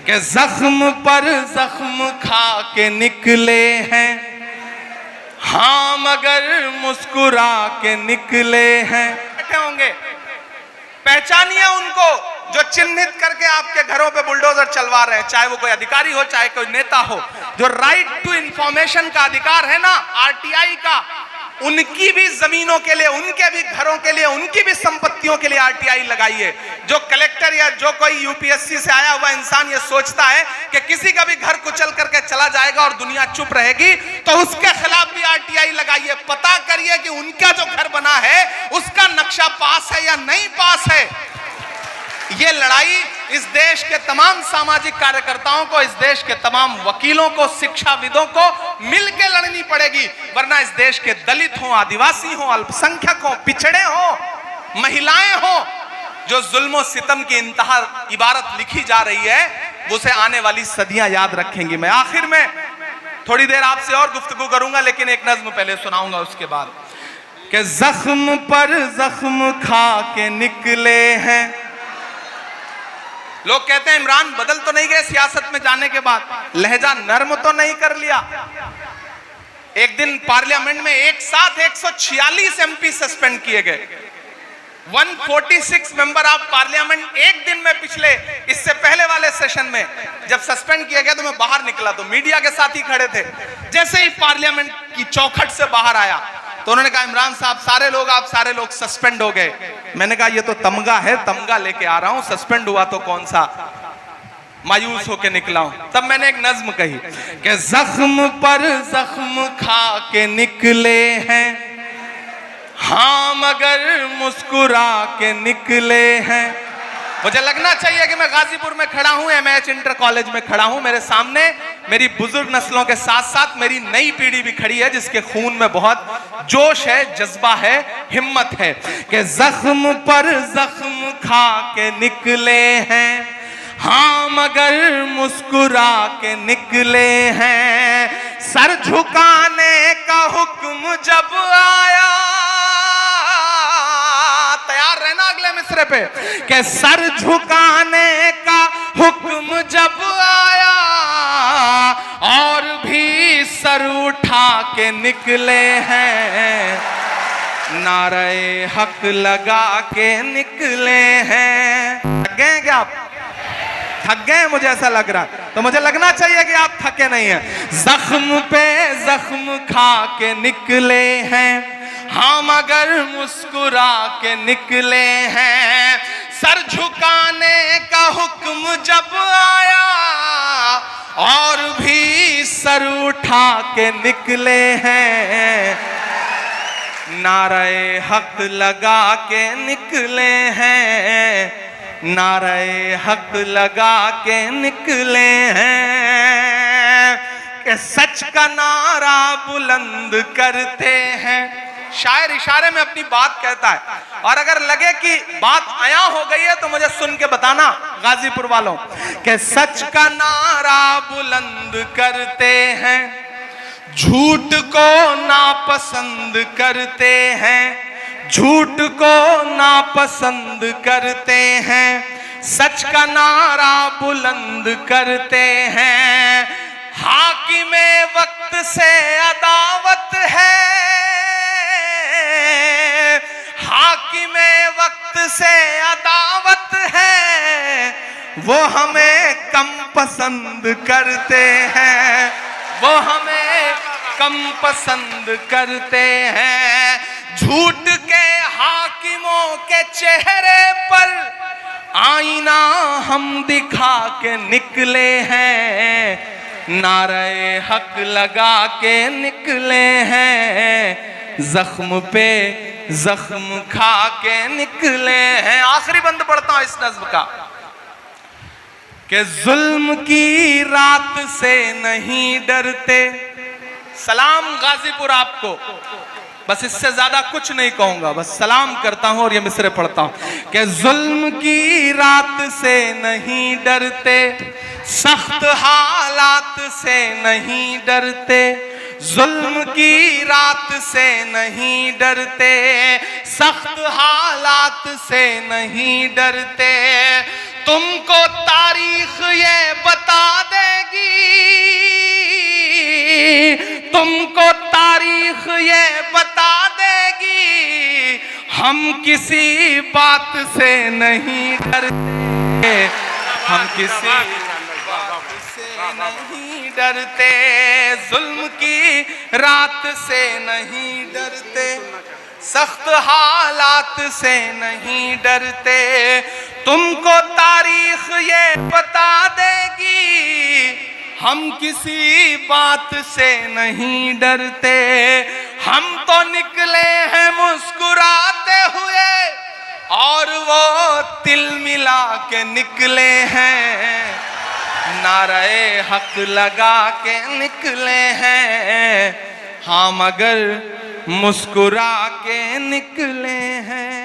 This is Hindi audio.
कि जख्म पर जख्म खा के निकले हैं, हाँ मगर मुस्कुरा के निकले हैं। बैठे होंगे, पहचानिए उनको जो चिन्हित करके आपके घरों पे बुलडोजर चलवा रहे हैं, चाहे वो कोई अधिकारी हो चाहे कोई नेता हो। जो राइट टू इंफॉर्मेशन का अधिकार है ना आरटीआई का, उनकी भी जमीनों के लिए, उनके भी घरों के लिए, उनकी भी संपत्तियों के लिए आरटीआई लगाइए। जो कलेक्टर या जो कोई यूपीएससी से आया हुआ इंसान ये सोचता है कि किसी का भी घर कुचल करके चला जाएगा और दुनिया चुप रहेगी, तो उसके खिलाफ भी आरटीआई लगाइए। पता करिए कि उनका जो घर बना है उसका नक्शा पास है या नहीं पास है। ये लड़ाई इस देश के तमाम सामाजिक कार्यकर्ताओं को, इस देश के तमाम वकीलों को, शिक्षाविदों को मिलकर लड़नी पड़ेगी, वरना इस देश के दलित हो, आदिवासी हो, अल्पसंख्यक हो, पिछड़े हो, महिलाएं हो, जो जुल्म सितम की इंतहा इबारत लिखी जा रही है, उसे आने वाली सदियां याद रखेंगी। मैं आखिर में थोड़ी देर आपसे और गुफ्तगू करूंगा, लेकिन एक नज्म पहले सुनाऊंगा उसके बाद। कि जख्म पर जख्म खा के निकले हैं। लोग कहते हैं इमरान बदल तो नहीं गए सियासत में जाने के बाद, लहजा नर्म तो नहीं कर लिया। एक दिन पार्लियामेंट में एक साथ 146 एमपी सस्पेंड किए गए। 146 मेंबर ऑफ पार्लियामेंट एक दिन में, पिछले इससे पहले वाले सेशन में जब सस्पेंड किया गया तो मैं बाहर निकला तो मीडिया के साथ ही खड़े थे। जैसे ही पार्लियामेंट की चौखट से बाहर आया तो उन्होंने कहा इमरान साहब आप सारे लोग सस्पेंड हो गए। मैंने कहा ये तो तमगा है, तमगा लेके आ रहा हूं, सस्पेंड हुआ तो कौन सा, मायूस होके निकला हूं। तब मैंने एक नज्म कही कि जख्म पर जख्म खा के निकले हैं, हाँ मगर मुस्कुरा के निकले हैं। मुझे लगना चाहिए कि मैं गाजीपुर में खड़ा हूं, एमएच इंटर कॉलेज में खड़ा हूं, मेरे सामने मेरी बुजुर्ग नस्लों के साथ साथ मेरी नई पीढ़ी भी खड़ी है जिसके खून में बहुत जोश है, जज्बा है, हिम्मत है। कि जख्म पर जख्म खा के निकले हैं, हाँ मगर मुस्कुरा के निकले हैं। सर झुकाने का हुक्म जब आया, तैयार रहना अगले मिसरे पे, कि सर झुकाने का हुक्म जब आया और भी सर उठा के निकले हैं, नारे हक लगा के निकले हैं। थक गए क्या आप? थक गए मुझे ऐसा लग रहा, तो मुझे लगना चाहिए कि आप थके नहीं हैं। जख्म पे जख्म खा के निकले हैं, हाँ मगर मुस्कुरा के निकले हैं। सर झुकाने का हुक्म जब आया और भी सर उठा के निकले हैं, नारे हक लगा के निकले हैं, नारे हक लगा के निकले हैं। कि सच का नारा बुलंद करते हैं। शायर इशारे में अपनी बात कहता है, और अगर लगे कि बात आया हो गई है तो मुझे सुन के बताना गाजीपुर वालों। कि सच का नारा बुलंद करते हैं, झूठ को नापसंद करते हैं, झूठ को नापसंद करते हैं। सच का नारा बुलंद करते हैं, हाकिमे वक्त से अदावत है, हाकिमे वक्त से अदावत है, वो हमें कम पसंद करते हैं, वो हमें कम पसंद करते हैं। झूठ के हाकिमों के चेहरे पर आईना हम दिखा के निकले हैं, नारे हक लगा के निकले हैं, जख्म पे जख्म खा के निकले हैं। आखिरी बंद पढ़ता हूं इस नज्म का। कि जुल्म की रात से नहीं डरते। सलाम गाजीपुर आपको, बस इससे ज्यादा कुछ नहीं कहूंगा, बस सलाम करता हूं और ये मिसरे पढ़ता हूं। कि जुल्म की रात से नहीं डरते, सख्त हालात से नहीं डरते, जुल्म की रात से नहीं डरते, सख्त हालात से नहीं डरते। तुमको तारीख ये बता देगी, तुमको तारीख ये बता देगी, हम किसी बात से नहीं डरते, हम किसी बात से नहीं डरते, जुल्म की रात से नहीं डरते, सख्त हालात से नहीं डरते, तुमको तारीख ये बता देगी, हम किसी बात से नहीं डरते, हम तो निकले हैं मुस्कुराते हुए और वो तिल मिला के निकले हैं, नारे हक लगा के निकले हैं, हाँ मगर मुस्कुरा के निकले हैं।